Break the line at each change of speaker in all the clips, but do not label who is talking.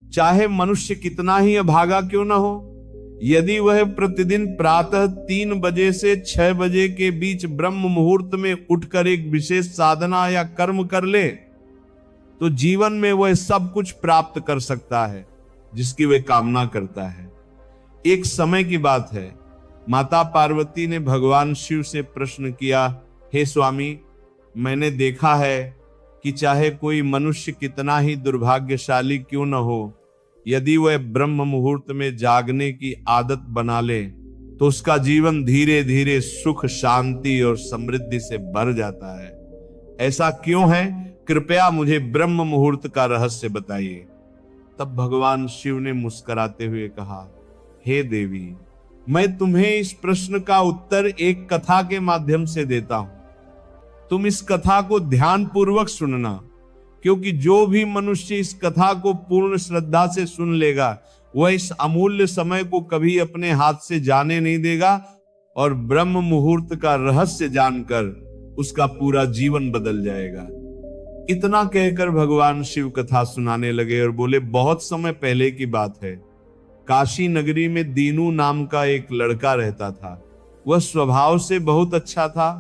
चाहे मनुष्य कितना ही अभागा क्यों न हो, यदि वह प्रतिदिन प्रातः 3 बजे से 6 बजे के बीच ब्रह्म मुहूर्त में उठकर एक विशेष साधना या कर्म कर ले तो जीवन में वह सब कुछ प्राप्त कर सकता है जिसकी वह कामना करता है। एक समय की बात है, माता पार्वती ने भगवान शिव से प्रश्न किया, हे स्वामी, मैंने देखा है कि चाहे कोई मनुष्य कितना ही दुर्भाग्यशाली क्यों न हो, यदि वह ब्रह्म मुहूर्त में जागने की आदत बना ले तो उसका जीवन धीरे धीरे सुख, शांति और समृद्धि से भर जाता है। ऐसा क्यों है? कृपया मुझे ब्रह्म मुहूर्त का रहस्य बताइए। तब भगवान शिव ने मुस्कुराते हुए कहा, हे देवी, मैं तुम्हें इस प्रश्न का उत्तर एक कथा के माध्यम से देता हूं। तुम इस कथा को ध्यान पूर्वक सुनना, क्योंकि जो भी मनुष्य इस कथा को पूर्ण श्रद्धा से सुन लेगा वह इस अमूल्य समय को कभी अपने हाथ से जाने नहीं देगा और ब्रह्म मुहूर्त का रहस्य जानकर उसका पूरा जीवन बदल जाएगा। इतना कहकर भगवान शिव कथा सुनाने लगे और बोले, बहुत समय पहले की बात है, काशी नगरी में दीनू नाम का एक लड़का रहता था। वह स्वभाव से बहुत अच्छा था,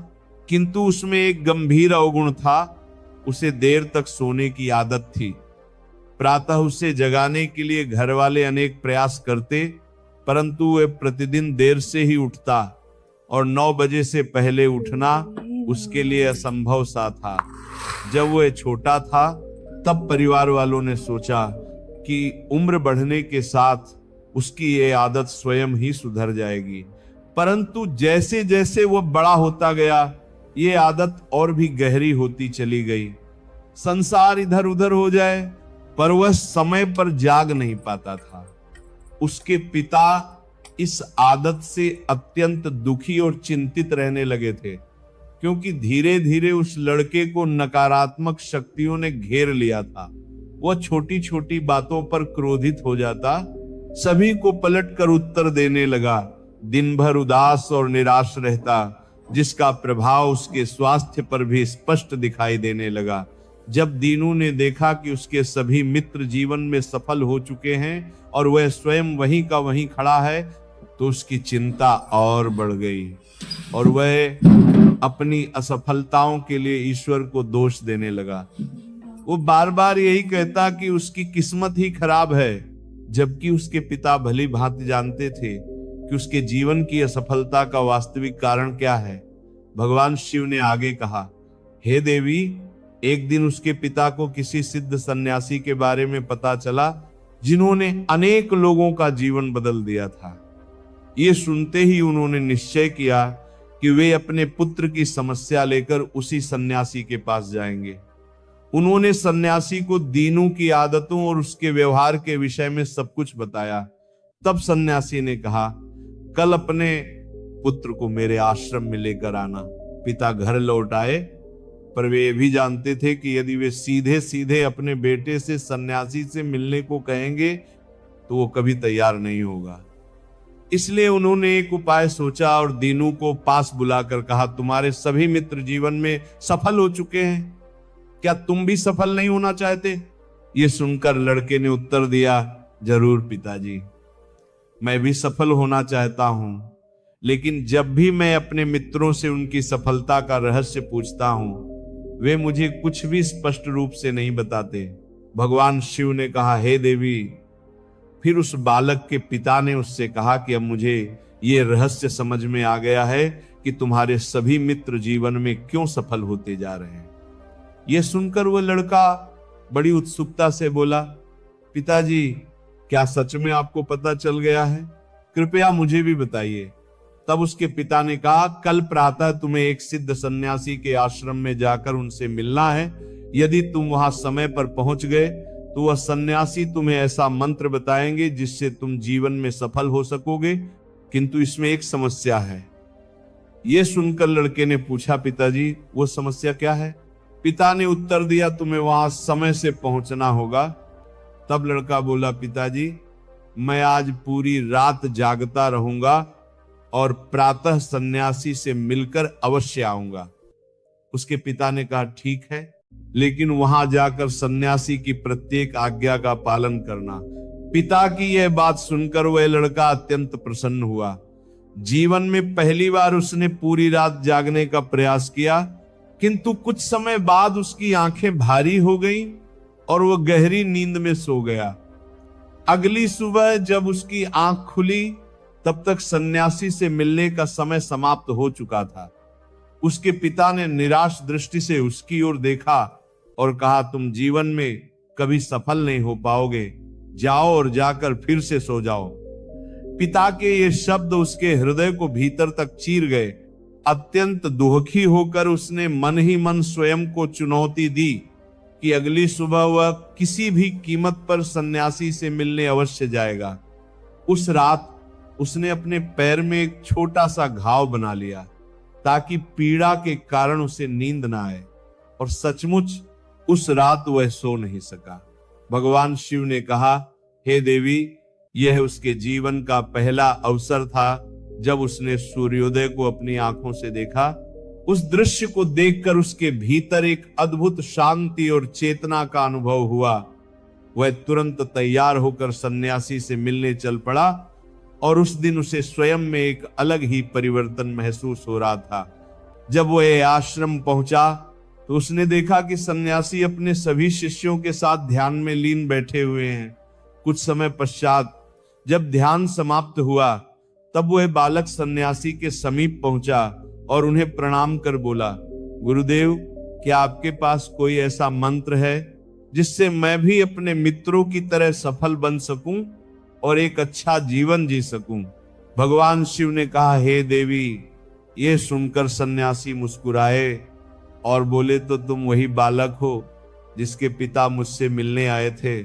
किंतु उसमें एक गंभीर अवगुण था, उसे देर तक सोने की आदत थी। प्रातः उसे जगाने के लिए घर वाले अनेक प्रयास करते, परंतु वह प्रतिदिन देर से ही उठता और 9 बजे से पहले उठना उसके लिए असंभव सा था। जब वह छोटा था तब परिवार वालों ने सोचा कि उम्र बढ़ने के साथ उसकी ये आदत स्वयं ही सुधर जाएगी, परंतु जैसे जैसे वह बड़ा होता गया ये आदत और भी गहरी होती चली गई। संसार इधर उधर हो जाए पर वह समय पर जाग नहीं पाता था। उसके पिता इस आदत से अत्यंत दुखी और चिंतित रहने लगे थे, क्योंकि धीरे धीरे उस लड़के को नकारात्मक शक्तियों ने घेर लिया था। वह छोटी छोटी बातों पर क्रोधित हो जाता, सभी को पलटकर उत्तर देने लगा, दिन भर उदास और निराश रहता, जिसका प्रभाव उसके स्वास्थ्य पर भी स्पष्ट दिखाई देने लगा। जब दीनू ने देखा कि उसके सभी मित्र जीवन में सफल हो चुके हैं और वह स्वयं वहीं का वहीं खड़ा है, तो उसकी चिंता और बढ़ गई और वह अपनी असफलताओं के लिए ईश्वर को दोष देने लगा। वो बार बार यही कहता कि उसकी किस्मत ही खराब है, जबकि उसके पिता भली भांति जानते थे कि उसके जीवन की असफलता का वास्तविक कारण क्या है। भगवान शिव ने आगे कहा, हे देवी, एक दिन उसके पिता को किसी सिद्ध सन्यासी के बारे में पता चला जिन्होंने अनेक लोगों का जीवन बदल दिया था। ये सुनते ही उन्होंने निश्चय किया कि वे अपने पुत्र की समस्या लेकर उसी सन्यासी के पास जाएंगे। उन्होंने सन्यासी को दीनू की आदतों और उसके व्यवहार के विषय में सब कुछ बताया। तब सन्यासी ने कहा, कल अपने पुत्र को मेरे आश्रम में लेकर आना। पिता घर लौट आए, पर वे भी जानते थे कि यदि वे सीधे सीधे अपने बेटे से सन्यासी से मिलने को कहेंगे तो वो कभी तैयार नहीं होगा। इसलिए उन्होंने एक उपाय सोचा और दीनू को पास बुलाकर कहा, तुम्हारे सभी मित्र जीवन में सफल हो चुके हैं, क्या तुम भी सफल नहीं होना चाहते? ये सुनकर लड़के ने उत्तर दिया, जरूर पिताजी, मैं भी सफल होना चाहता हूं, लेकिन जब भी मैं अपने मित्रों से उनकी सफलता का रहस्य पूछता हूं वे मुझे कुछ भी स्पष्ट रूप से नहीं बताते। भगवान शिव ने कहा, हे देवी, फिर उस बालक के पिता ने उससे कहा कि अब मुझे ये रहस्य समझ में आ गया है कि तुम्हारे सभी मित्र जीवन में क्यों सफल होते जा रहे हैं। यह सुनकर वह लड़का बड़ी उत्सुकता से बोला, पिताजी, क्या सच में आपको पता चल गया है? कृपया मुझे भी बताइए। तब उसके पिता ने कहा, कल प्रातः तुम्हें एक सिद्ध सन्यासी के आश्रम में जाकर उनसे मिलना है। यदि तुम वहां समय पर पहुंच गए तो वह सन्यासी तुम्हें ऐसा मंत्र बताएंगे जिससे तुम जीवन में सफल हो सकोगे, किंतु इसमें एक समस्या है। यह सुनकर लड़के ने पूछा, पिताजी, वो समस्या क्या है? पिता ने उत्तर दिया, तुम्हें वहां समय से पहुंचना होगा। तब लड़का बोला, पिताजी, मैं आज पूरी रात जागता रहूंगा और प्रातः सन्यासी से मिलकर अवश्य आऊंगा। उसके पिता ने कहा, ठीक है, लेकिन वहां जाकर सन्यासी की प्रत्येक आज्ञा का पालन करना। पिता की यह बात सुनकर वह लड़का अत्यंत प्रसन्न हुआ। जीवन में पहली बार उसने पूरी रात जागने का प्रयास किया, किंतु कुछ समय बाद उसकी आंखें भारी हो गईं और वह गहरी नींद में सो गया। अगली सुबह जब उसकी आंख खुली तब तक सन्यासी से मिलने का समय समाप्त हो चुका था। उसके पिता ने निराश दृष्टि से उसकी ओर देखा और कहा, तुम जीवन में कभी सफल नहीं हो पाओगे, जाओ और जाकर फिर से सो जाओ। पिता के ये शब्द उसके हृदय को भीतर तक चीर गए। अत्यंत दुखी होकर उसने मन ही मन स्वयं को चुनौती दी कि अगली सुबह वह किसी भी कीमत पर सन्यासी से मिलने अवश्य जाएगा। उस रात उसने अपने पैर में एक छोटा सा घाव बना लिया ताकि पीड़ा के कारण उसे नींद ना आए, और सचमुच उस रात वह सो नहीं सका। भगवान शिव ने कहा, हे देवी, यह उसके जीवन का पहला अवसर था जब उसने सूर्योदय को अपनी आंखों से देखा। उस दृश्य को देखकर उसके भीतर एक अद्भुत शांति और चेतना का अनुभव हुआ। वह तुरंत तैयार होकर सन्यासी से मिलने चल पड़ा और उस दिन उसे स्वयं में एक अलग ही परिवर्तन महसूस हो रहा था। जब वह आश्रम पहुंचा तो उसने देखा कि सन्यासी अपने सभी शिष्यों के साथ ध्यान में लीन बैठे हुए हैं। कुछ समय पश्चात जब ध्यान समाप्त हुआ तब वह बालक सन्यासी के समीप पहुंचा और उन्हें प्रणाम कर बोला, गुरुदेव, क्या आपके पास कोई ऐसा मंत्र है जिससे मैं भी अपने मित्रों की तरह सफल बन सकूं और एक अच्छा जीवन जी सकूं? भगवान शिव ने कहा, हे देवी, यह सुनकर सन्यासी मुस्कुराए और बोले, तो तुम वही बालक हो जिसके पिता मुझसे मिलने आए थे।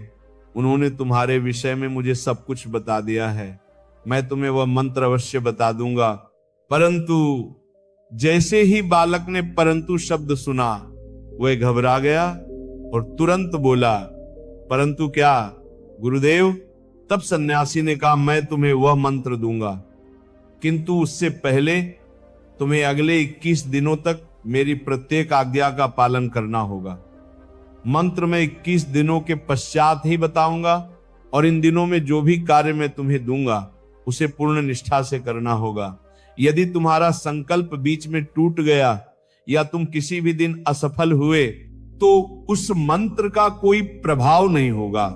उन्होंने तुम्हारे विषय में मुझे सब कुछ बता दिया है। मैं तुम्हें वह मंत्र अवश्य बता दूंगा। परंतु जैसे ही बालक ने परंतु शब्द सुना, वह घबरा गया और तुरंत बोला, परंतु क्या गुरुदेव? तब सन्यासी ने कहा, मैं तुम्हें वह मंत्र दूंगा, किंतु उससे पहले तुम्हें अगले 21 दिनों तक मेरी प्रत्येक आज्ञा का पालन करना होगा। मंत्र मैं 21 दिनों के पश्चात ही बताऊंगा और इन दिनों में जो भी कार्य मैं तुम्हें दूंगा उसे पूर्ण निष्ठा से करना होगा। यदि तुम्हारा संकल्प बीच में टूट गया या तुम किसी भी दिन असफल हुए तो उस मंत्र का कोई प्रभाव नहीं होगा।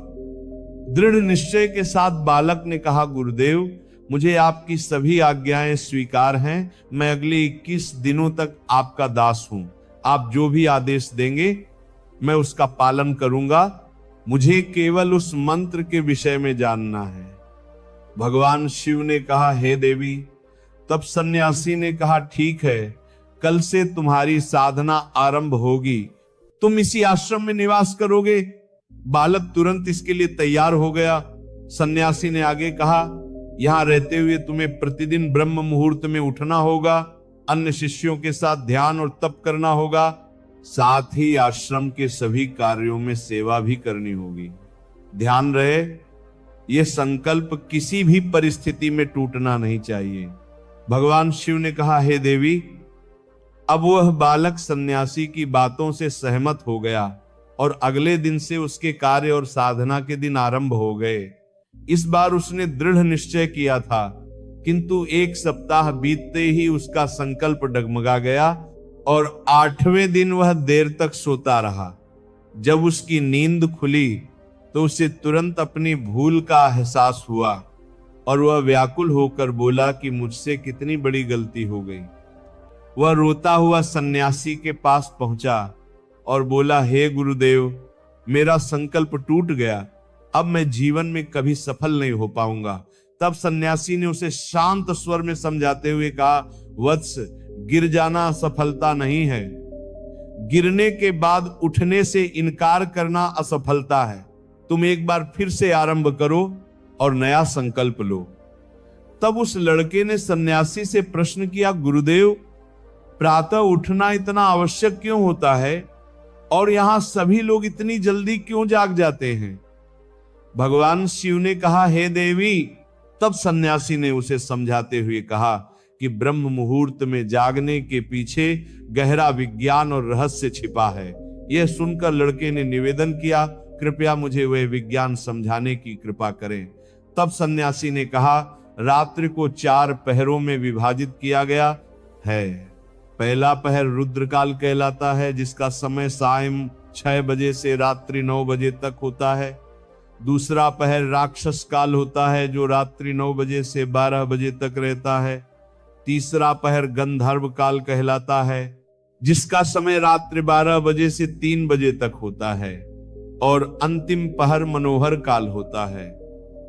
दृढ़ निश्चय के साथ बालक ने कहा, गुरुदेव, मुझे आपकी सभी आज्ञाएं स्वीकार हैं। मैं अगले 21 दिनों तक आपका दास हूं। आप जो भी आदेश देंगे मैं उसका पालन करूंगा। मुझे केवल उस मंत्र के विषय में जानना है। भगवान शिव ने कहा, हे देवी। तब सन्यासी ने कहा, ठीक है, कल से तुम्हारी साधना आरंभ होगी। तुम इसी आश्रम में निवास करोगे। बालक तुरंत इसके लिए तैयार हो गया। सन्यासी ने आगे कहा, यहां रहते हुए तुम्हें प्रतिदिन ब्रह्म मुहूर्त में उठना होगा, अन्य शिष्यों के साथ ध्यान और तप करना होगा, साथ ही आश्रम के सभी कार्यों में सेवा भी करनी होगी। ध्यान रहे, यह संकल्प किसी भी परिस्थिति में टूटना नहीं चाहिए। भगवान शिव ने कहा, हे देवी। अब वह बालक सन्यासी की बातों से सहमत हो गया और अगले दिन से उसके कार्य और साधना के दिन आरंभ हो गए। इस बार उसने दृढ़ निश्चय किया था, किंतु 1 सप्ताह बीतते ही उसका संकल्प डगमगा गया और 8वें दिन वह देर तक सोता रहा। जब उसकी नींद खुली तो उसे तुरंत अपनी भूल का एहसास हुआ और वह व्याकुल होकर बोला कि मुझसे कितनी बड़ी गलती हो गई। वह रोता हुआ सन्यासी के पास पहुंचा और बोला, हे गुरुदेव, मेरा संकल्प टूट गया। अब मैं जीवन में कभी सफल नहीं हो पाऊंगा। तब सन्यासी ने उसे शांत स्वर में समझाते हुए कहा, वत्स, गिर जाना सफलता नहीं है। गिरने के बाद उठने से इनकार करना असफलता है। तुम एक बार फिर से आरंभ करो और नया संकल्प लो। तब उस लड़के ने सन्यासी से प्रश्न किया, गुरुदेव, प्रातः उठना इतना आवश्यक क्यों होता है और यहां सभी लोग इतनी जल्दी क्यों जाग जाते हैं? भगवान शिव ने कहा, हे देवी। तब सन्यासी ने उसे समझाते हुए कहा कि ब्रह्म मुहूर्त में जागने के पीछे गहरा विज्ञान और रहस्य छिपा है। यह सुनकर लड़के ने निवेदन किया, कृपया मुझे वह विज्ञान समझाने की कृपा करें। तब सन्यासी ने कहा, रात्रि को 4 पहरों में विभाजित किया गया है। पहला पहर रुद्रकाल कहलाता है, जिसका समय सायं 6 बजे से रात्रि 9 बजे तक होता है। दूसरा पहर राक्षस काल होता है, जो रात्रि 9 बजे से 12 बजे तक रहता है। तीसरा पहर गंधर्व काल कहलाता है, जिसका समय रात्रि 12 बजे से 3 बजे तक होता है। और अंतिम पहर मनोहर काल होता है,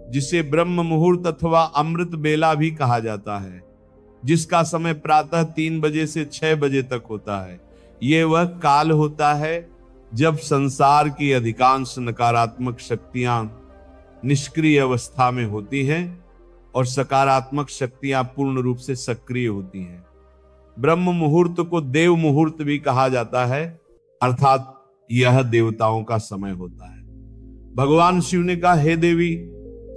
जिसे ब्रह्म मुहूर्त अथवा अमृत बेला भी कहा जाता है, जिसका समय प्रातः 3 बजे से 6 बजे तक होता है। ये वह काल होता है जब संसार की अधिकांश नकारात्मक शक्तियां निष्क्रिय अवस्था में होती हैं और सकारात्मक शक्तियां पूर्ण रूप से सक्रिय होती हैं। ब्रह्म मुहूर्त को देव मुहूर्त भी कहा जाता है, अर्थात यह देवताओं का समय होता है। भगवान शिव ने कहा, हे देवी।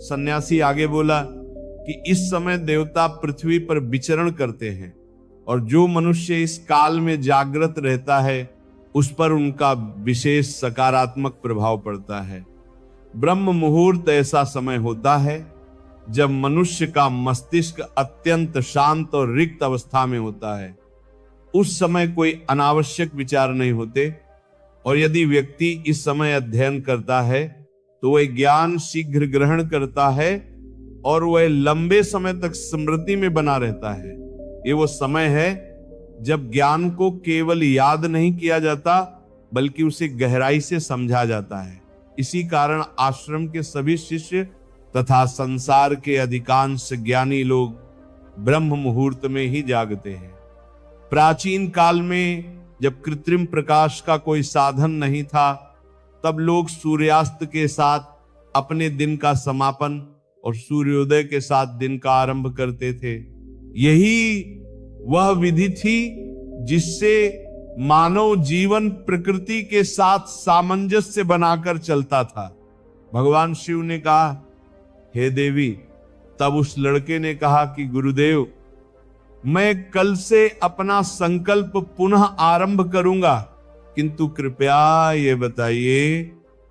सन्यासी आगे बोला कि इस समय देवता पृथ्वी पर विचरण करते हैं और जो मनुष्य इस काल में जागृत रहता है उस पर उनका विशेष सकारात्मक प्रभाव पड़ता है। ब्रह्म मुहूर्त ऐसा समय होता है जब मनुष्य का मस्तिष्क अत्यंत शांत और रिक्त अवस्था में होता है। उस समय कोई अनावश्यक विचार नहीं होते और यदि व्यक्ति इस समय अध्ययन करता है तो वह ज्ञान शीघ्र ग्रहण करता है और वह लंबे समय तक स्मृति में बना रहता है। ये वो समय है जब ज्ञान को केवल याद नहीं किया जाता बल्कि उसे गहराई से समझा जाता है। इसी कारण आश्रम के सभी शिष्य तथा संसार के अधिकांश ज्ञानी लोग ब्रह्म मुहूर्त में ही जागते हैं। प्राचीन काल में जब कृत्रिम प्रकाश का कोई साधन नहीं था, तब लोग सूर्यास्त के साथ अपने दिन का समापन और सूर्योदय के साथ दिन का आरंभ करते थे। यही वह विधि थी जिससे मानव जीवन प्रकृति के साथ सामंजस्य बनाकर चलता था। भगवान शिव ने कहा, हे देवी। तब उस लड़के ने कहा कि गुरुदेव, मैं कल से अपना संकल्प पुनः आरंभ करूंगा, किंतु कृपया ये बताइए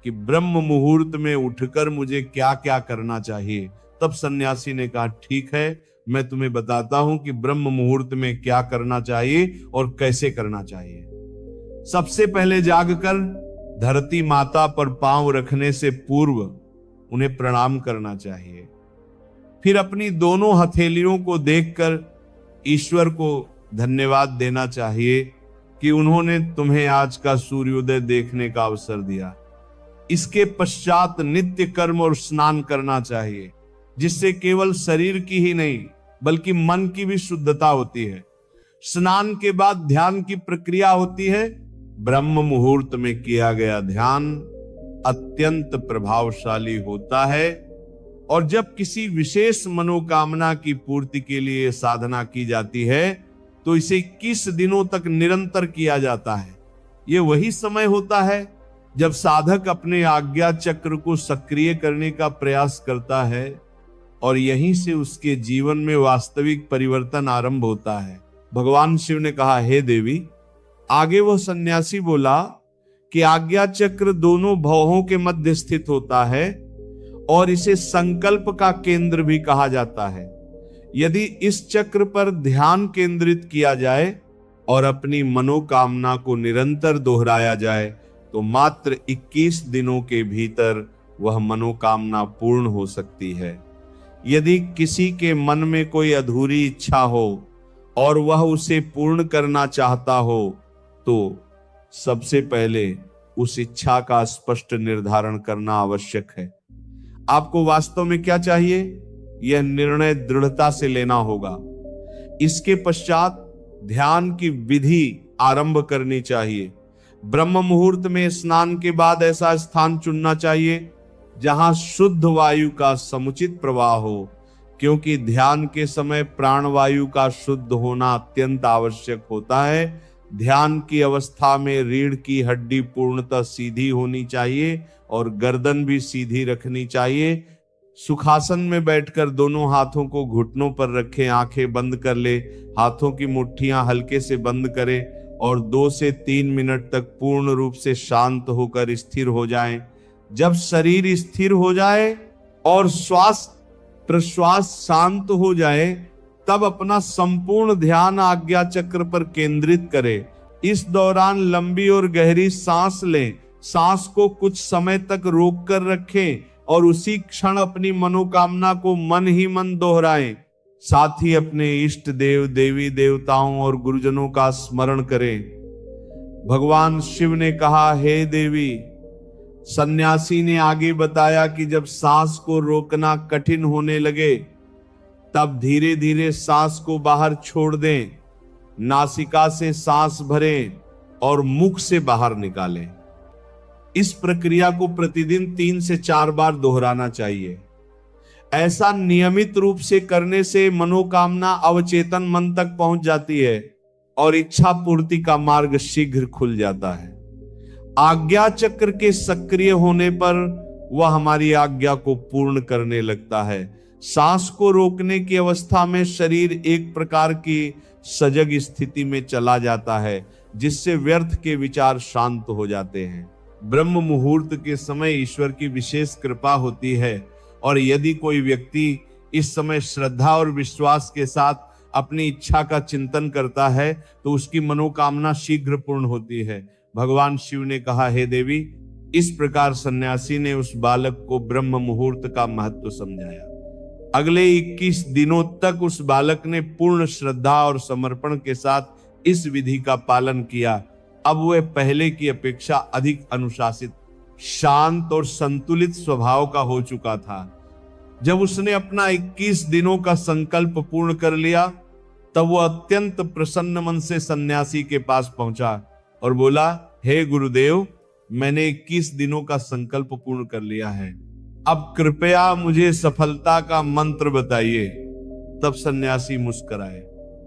कि ब्रह्म मुहूर्त में उठकर मुझे क्या क्या करना चाहिए। तब सन्यासी ने कहा, ठीक है, मैं तुम्हें बताता हूं कि ब्रह्म मुहूर्त में क्या करना चाहिए और कैसे करना चाहिए। सबसे पहले जागकर धरती माता पर पांव रखने से पूर्व उन्हें प्रणाम करना चाहिए। फिर अपनी दोनों हथेलियों को देखकर ईश्वर को धन्यवाद देना चाहिए कि उन्होंने तुम्हें आज का सूर्योदय देखने का अवसर दिया। इसके पश्चात नित्य कर्म और स्नान करना चाहिए, जिससे केवल शरीर की ही नहीं बल्कि मन की भी शुद्धता होती है। स्नान के बाद ध्यान की प्रक्रिया होती है। ब्रह्म मुहूर्त में किया गया ध्यान अत्यंत प्रभावशाली होता है और जब किसी विशेष मनोकामना की पूर्ति के लिए साधना की जाती है तो इसे 21 दिनों तक निरंतर किया जाता है। ये वही समय होता है जब साधक अपने आज्ञा चक्र को सक्रिय करने का प्रयास करता है और यहीं से उसके जीवन में वास्तविक परिवर्तन आरंभ होता है। भगवान शिव ने कहा, हे देवी। आगे वह सन्यासी बोला कि आज्ञा चक्र दोनों भवों के मध्य स्थित होता है और इसे संकल्प का केंद्र भी कहा जाता है। यदि इस चक्र पर ध्यान केंद्रित किया जाए और अपनी मनोकामना को निरंतर दोहराया जाए तो मात्र 21 दिनों के भीतर वह मनोकामना पूर्ण हो सकती है। यदि किसी के मन में कोई अधूरी इच्छा हो और वह उसे पूर्ण करना चाहता हो तो सबसे पहले उस इच्छा का स्पष्ट निर्धारण करना आवश्यक है। आपको वास्तव में क्या चाहिए, यह निर्णय दृढ़ता से लेना होगा। इसके पश्चात ध्यान की विधि आरंभ करनी चाहिए। ब्रह्म मुहूर्त में स्नान के बाद ऐसा स्थान चुनना चाहिए जहां शुद्ध वायु का समुचित प्रवाह हो, क्योंकि ध्यान के समय प्राणवायु का शुद्ध होना अत्यंत आवश्यक होता है। ध्यान की अवस्था में रीढ़ की हड्डी पूर्णतः सीधी होनी चाहिए और गर्दन भी सीधी रखनी चाहिए। सुखासन में बैठकर दोनों हाथों को घुटनों पर रखें, आंखें बंद कर ले, हाथों की मुट्ठियां हल्के से बंद करें और 2 से 3 मिनट तक पूर्ण रूप से शांत होकर स्थिर हो जाएं। जब शरीर स्थिर हो जाए और श्वास प्रश्वास शांत हो जाए, तब अपना संपूर्ण ध्यान आज्ञा चक्र पर केंद्रित करें। इस दौरान लंबी और गहरी सांस लें। सांस को कुछ समय तक रोक कर रखें और उसी क्षण अपनी मनोकामना को मन ही मन दोहराएं। साथ ही अपने इष्ट देव, देवी देवताओं और गुरुजनों का स्मरण करें। भगवान शिव ने कहा, हे देवी। सन्यासी ने आगे बताया कि जब सांस को रोकना कठिन होने लगे, तब धीरे धीरे सांस को बाहर छोड़ दें। नासिका से सांस भरें और मुख से बाहर निकालें। इस प्रक्रिया को प्रतिदिन 3 से 4 बार दोहराना चाहिए। ऐसा नियमित रूप से करने से मनोकामना अवचेतन मन तक पहुंच जाती है और इच्छा पूर्ति का मार्ग शीघ्र खुल जाता है। आज्ञा चक्र के सक्रिय होने पर वह हमारी आज्ञा को पूर्ण करने लगता है। सांस को रोकने की अवस्था में शरीर एक प्रकार की सजग स्थिति में चला जाता है, जिससे व्यर्थ के विचार शांत हो जाते हैं। ब्रह्म मुहूर्त के समय ईश्वर की विशेष कृपा होती है और यदि कोई व्यक्ति इस समय श्रद्धा और विश्वास के साथ अपनी इच्छा का चिंतन करता है तो उसकी मनोकामना शीघ्र पूर्ण होती है। भगवान शिव ने कहा, हे देवी। इस प्रकार सन्यासी ने उस बालक को ब्रह्म मुहूर्त का महत्व समझाया। अगले 21 दिनों तक उस बालक ने पूर्ण श्रद्धा और समर्पण के साथ इस विधि का पालन किया। अब वह पहले की अपेक्षा अधिक अनुशासित, शांत और संतुलित स्वभाव का हो चुका था। जब उसने अपना 21 दिनों का संकल्प पूर्ण कर लिया, तब वह अत्यंत प्रसन्न मन से सन्यासी के पास पहुंचा और बोला, हे गुरुदेव, मैंने 21 दिनों का संकल्प पूर्ण कर लिया है। अब कृपया मुझे सफलता का मंत्र बताइए। तब सन्यासी मुस्कुराए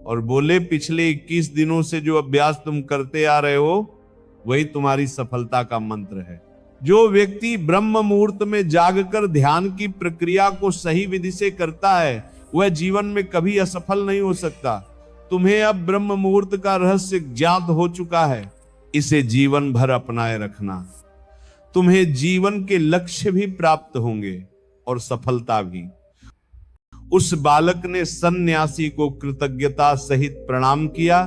और बोले, पिछले 21 दिनों से जो अभ्यास तुम करते आ रहे हो, वही तुम्हारी सफलता का मंत्र है। जो व्यक्ति ब्रह्म मुहूर्त में जागकर ध्यान की प्रक्रिया को सही विधि से करता है, वह जीवन में कभी असफल नहीं हो सकता। तुम्हें अब ब्रह्म मुहूर्त का रहस्य ज्ञात हो चुका है। इसे जीवन भर अपनाए रखना। तुम्हें जीवन के लक्ष्य भी प्राप्त होंगे और सफलता भी। उस बालक ने सन्यासी को कृतज्ञता सहित प्रणाम किया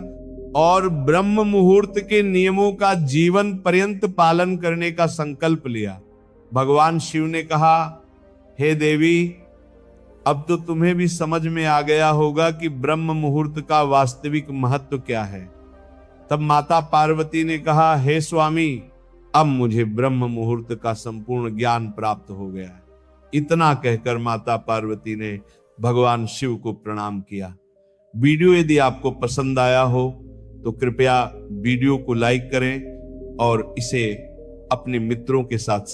और ब्रह्म मुहूर्त के नियमों का जीवन पर्यंत पालन करने का संकल्प लिया। भगवान शिव ने कहा, हे देवी, अब तो तुम्हें भी समझ में आ गया होगा कि ब्रह्म मुहूर्त का वास्तविक महत्व क्या है। तब माता पार्वती ने कहा, हे स्वामी, अब मुझे ब्रह्म मुहूर्त का संपूर्ण ज्ञान प्राप्त हो गया है। इतना कहकर माता पार्वती ने भगवान शिव को प्रणाम किया। वीडियो यदि आपको पसंद आया हो तो कृपया वीडियो को लाइक करें और इसे अपने मित्रों के साथ